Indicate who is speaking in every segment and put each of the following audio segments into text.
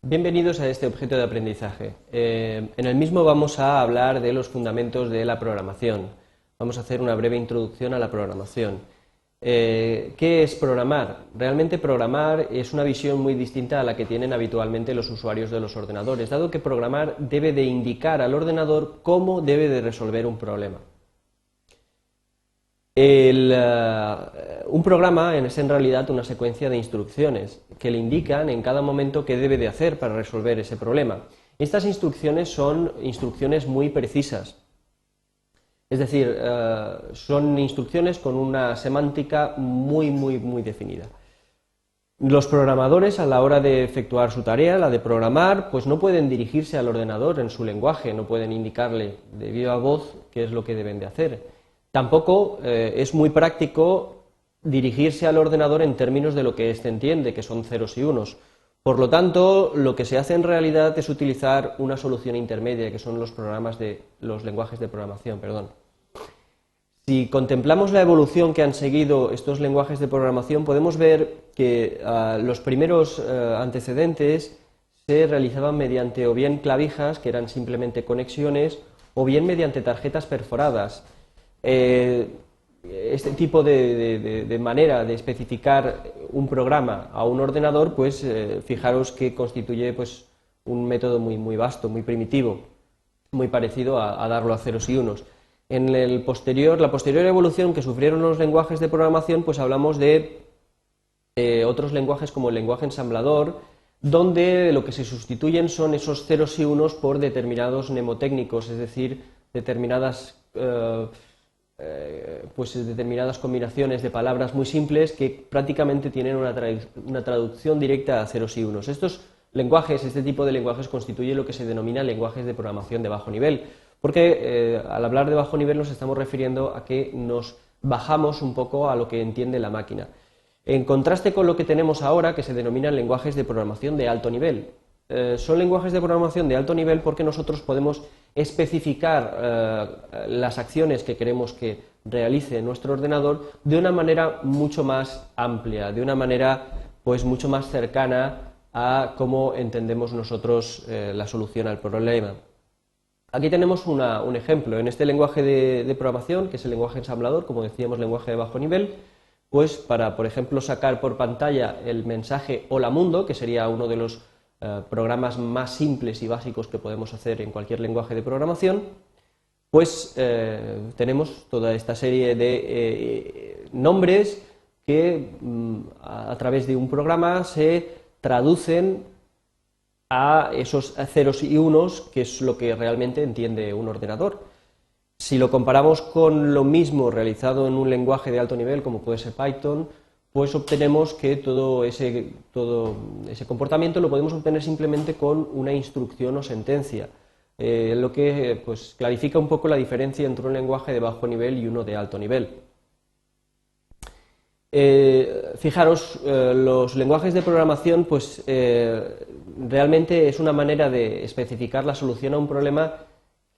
Speaker 1: Bienvenidos a este objeto de aprendizaje. En el mismo vamos a hablar de los fundamentos de la programación. Vamos a hacer una breve introducción a la programación. ¿Qué es programar? Realmente programar es una visión muy distinta a la que tienen habitualmente los usuarios de los ordenadores, dado que programar debe de indicar al ordenador cómo debe de resolver un problema. Un programa es en realidad una secuencia de instrucciones que le indican en cada momento qué debe de hacer para resolver ese problema. Estas instrucciones son instrucciones muy precisas, es decir, son instrucciones con una semántica muy definida. Los programadores, a la hora de efectuar su tarea, la de programar, pues no pueden dirigirse al ordenador en su lenguaje, no pueden indicarle de viva voz qué es lo que deben de hacer. Tampoco es muy práctico dirigirse al ordenador en términos de lo que éste entiende, que son ceros y unos. Por lo tanto, lo que se hace en realidad es utilizar una solución intermedia, que son los lenguajes de programación. Si contemplamos la evolución que han seguido estos lenguajes de programación, podemos ver que los primeros antecedentes se realizaban mediante o bien clavijas, que eran simplemente conexiones, o bien mediante tarjetas perforadas. Este tipo de manera de especificar un programa a un ordenador, pues fijaros que constituye pues, un método muy vasto, muy primitivo, muy parecido a darlo a ceros y unos. En la posterior evolución que sufrieron los lenguajes de programación, pues hablamos de otros lenguajes como el lenguaje ensamblador, donde lo que se sustituyen son esos ceros y unos por determinados mnemotécnicos, es decir, determinadas combinaciones de palabras muy simples que prácticamente tienen una traducción directa a ceros y unos. Este tipo de lenguajes constituye lo que se denomina lenguajes de programación de bajo nivel, porque al hablar de bajo nivel nos estamos refiriendo a que nos bajamos un poco a lo que entiende la máquina. En contraste con lo que tenemos ahora, que se denominan lenguajes de programación de alto nivel. Son lenguajes de programación de alto nivel porque nosotros podemos especificar las acciones que queremos que realice nuestro ordenador de una manera mucho más amplia, de una manera pues mucho más cercana a cómo entendemos nosotros la solución al problema. Aquí tenemos un ejemplo. En este lenguaje de programación, que es el lenguaje ensamblador, como decíamos, lenguaje de bajo nivel, pues para, por ejemplo, sacar por pantalla el mensaje Hola Mundo, que sería uno de los programas más simples y básicos que podemos hacer en cualquier lenguaje de programación, pues tenemos toda esta serie de nombres que a través de un programa se traducen a esos ceros y unos, que es lo que realmente entiende un ordenador. Si lo comparamos con lo mismo realizado en un lenguaje de alto nivel, como puede ser Python, pues obtenemos que todo ese comportamiento lo podemos obtener simplemente con una instrucción o sentencia, lo que pues, clarifica un poco la diferencia entre un lenguaje de bajo nivel y uno de alto nivel. Fijaros, los lenguajes de programación pues, realmente es una manera de especificar la solución a un problema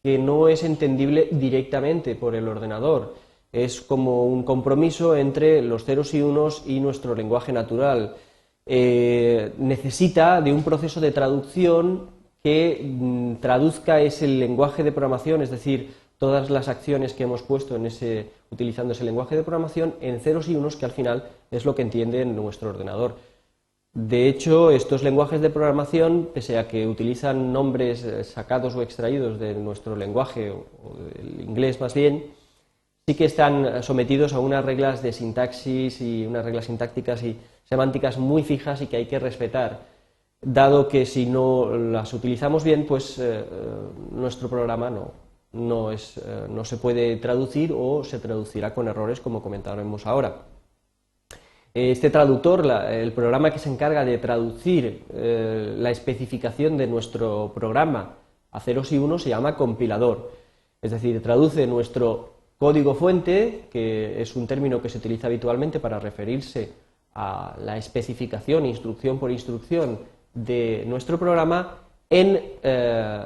Speaker 1: que no es entendible directamente por el ordenador. Es como un compromiso entre los ceros y unos y nuestro lenguaje natural. Necesita de un proceso de traducción que traduzca ese lenguaje de programación, es decir, todas las acciones que hemos puesto utilizando ese lenguaje de programación en ceros y unos, que al final es lo que entiende nuestro ordenador. De hecho, estos lenguajes de programación, pese a que utilizan nombres sacados o extraídos de nuestro lenguaje, o del inglés más bien, sí que están sometidos a unas reglas de sintaxis y unas reglas sintácticas y semánticas muy fijas y que hay que respetar, dado que si no las utilizamos bien, pues nuestro programa no se puede traducir o se traducirá con errores, como comentaremos ahora. Este traductor, el programa que se encarga de traducir la especificación de nuestro programa a ceros y unos, se llama compilador. Es decir, traduce nuestro código fuente, que es un término que se utiliza habitualmente para referirse a la especificación, instrucción por instrucción de nuestro programa, en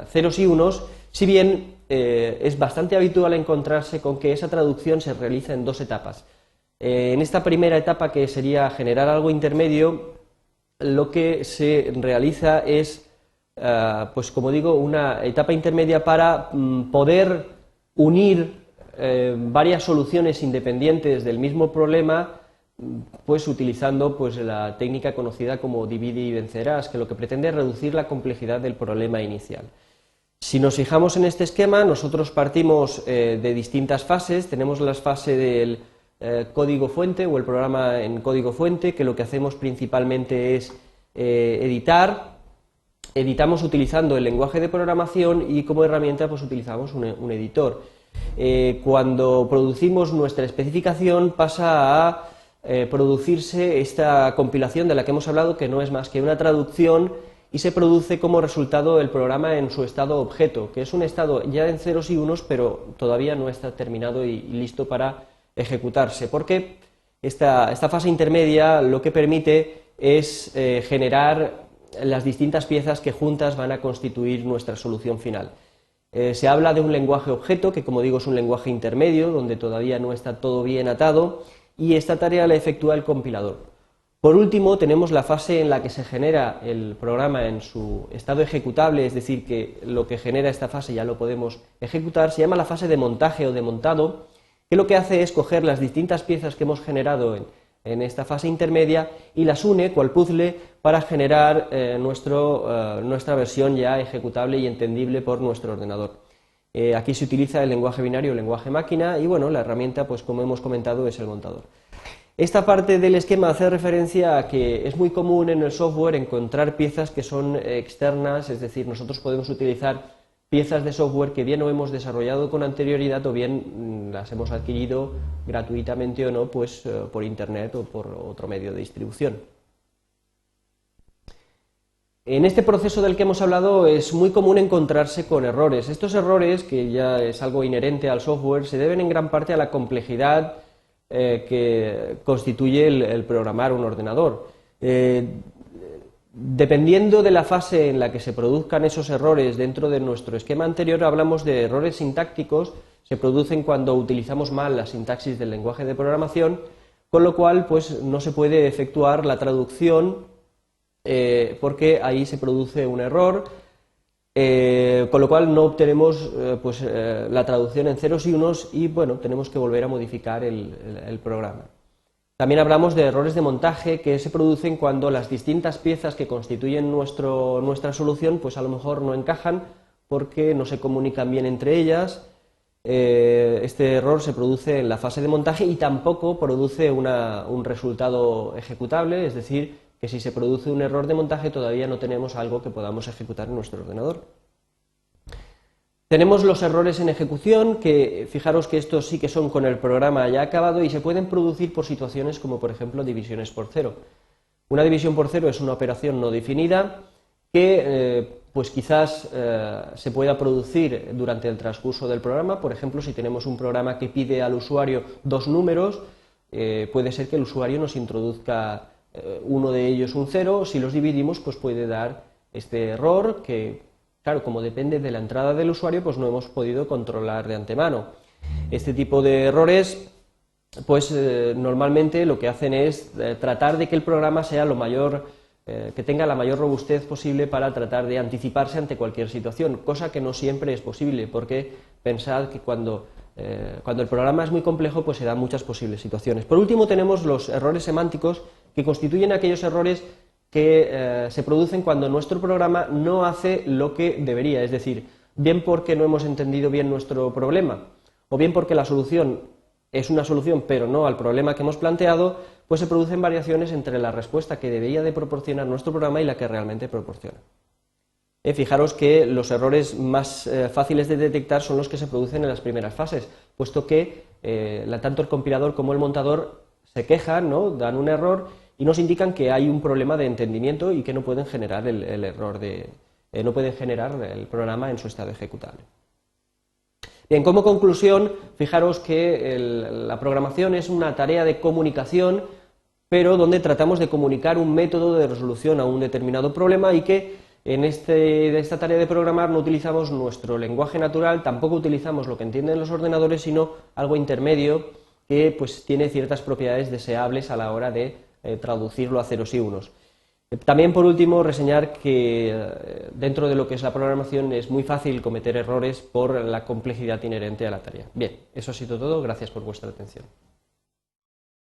Speaker 1: ceros y unos, si bien es bastante habitual encontrarse con que esa traducción se realiza en dos etapas. En esta primera etapa, que sería generar algo intermedio, lo que se realiza es pues como digo, una etapa intermedia para poder unir varias soluciones independientes del mismo problema, pues utilizando pues la técnica conocida como divide y vencerás, que lo que pretende es reducir la complejidad del problema inicial. Si nos fijamos en este esquema, nosotros partimos de distintas fases. Tenemos la fase del código fuente o el programa en código fuente, que lo que hacemos principalmente es editar. Editamos utilizando el lenguaje de programación y como herramienta pues utilizamos un editor. Cuando producimos nuestra especificación pasa a producirse esta compilación de la que hemos hablado, que no es más que una traducción, y se produce como resultado el programa en su estado objeto, que es un estado ya en ceros y unos, pero todavía no está terminado y listo para ejecutarse, porque esta fase intermedia lo que permite es generar las distintas piezas que juntas van a constituir nuestra solución final. Se habla de un lenguaje objeto, que como digo es un lenguaje intermedio, donde todavía no está todo bien atado, y esta tarea la efectúa el compilador. Por último, tenemos la fase en la que se genera el programa en su estado ejecutable, es decir, que lo que genera esta fase ya lo podemos ejecutar. Se llama la fase de montaje o de montado, que lo que hace es coger las distintas piezas que hemos generado en esta fase intermedia y las une, cual puzzle, para generar nuestra versión ya ejecutable y entendible por nuestro ordenador. Aquí se utiliza el lenguaje binario o lenguaje máquina y bueno, la herramienta, pues como hemos comentado, es el montador. Esta parte del esquema hace referencia a que es muy común en el software encontrar piezas que son externas, es decir, nosotros podemos utilizar piezas de software que bien o hemos desarrollado con anterioridad o bien las hemos adquirido gratuitamente o no, pues por internet o por otro medio de distribución. En este proceso del que hemos hablado es muy común encontrarse con errores. Estos errores, que ya es algo inherente al software, se deben en gran parte a la complejidad que constituye el programar un ordenador. Dependiendo de la fase en la que se produzcan esos errores dentro de nuestro esquema anterior, hablamos de errores sintácticos, se producen cuando utilizamos mal la sintaxis del lenguaje de programación, con lo cual pues, no se puede efectuar la traducción porque ahí se produce un error, con lo cual no obtenemos la traducción en ceros y unos y bueno, tenemos que volver a modificar el programa. También hablamos de errores de montaje que se producen cuando las distintas piezas que constituyen nuestra solución pues a lo mejor no encajan porque no se comunican bien entre ellas. Este error se produce en la fase de montaje y tampoco produce un resultado ejecutable, es decir, que si se produce un error de montaje todavía no tenemos algo que podamos ejecutar en nuestro ordenador. Tenemos los errores en ejecución, que fijaros que estos sí que son con el programa ya acabado y se pueden producir por situaciones como por ejemplo divisiones por cero. Una división por cero es una operación no definida que pues quizás se pueda producir durante el transcurso del programa. Por ejemplo, si tenemos un programa que pide al usuario dos números, puede ser que el usuario nos introduzca uno de ellos un 0, si los dividimos pues puede dar este error que, claro, como depende de la entrada del usuario, pues no hemos podido controlar de antemano. Este tipo de errores, pues normalmente lo que hacen es tratar de que el programa sea que tenga la mayor robustez posible para tratar de anticiparse ante cualquier situación, cosa que no siempre es posible, porque pensad que cuando el programa es muy complejo, pues se dan muchas posibles situaciones. Por último, tenemos los errores semánticos, que constituyen aquellos errores que se producen cuando nuestro programa no hace lo que debería, es decir, bien porque no hemos entendido bien nuestro problema, o bien porque la solución es una solución pero no al problema que hemos planteado, pues se producen variaciones entre la respuesta que debería de proporcionar nuestro programa y la que realmente proporciona. Fijaros que los errores más fáciles de detectar son los que se producen en las primeras fases, puesto que tanto el compilador como el montador se quejan, ¿no? Dan un error y nos indican que hay un problema de entendimiento y que no pueden generar no pueden generar el programa en su estado ejecutable. Bien, como conclusión, fijaros que la programación es una tarea de comunicación, pero donde tratamos de comunicar un método de resolución a un determinado problema y que en esta tarea de programar no utilizamos nuestro lenguaje natural, tampoco utilizamos lo que entienden los ordenadores, sino algo intermedio que pues tiene ciertas propiedades deseables a la hora de traducirlo a ceros y unos. También, por último, reseñar que dentro de lo que es la programación es muy fácil cometer errores por la complejidad inherente a la tarea. Bien, eso ha sido todo. Gracias por vuestra atención.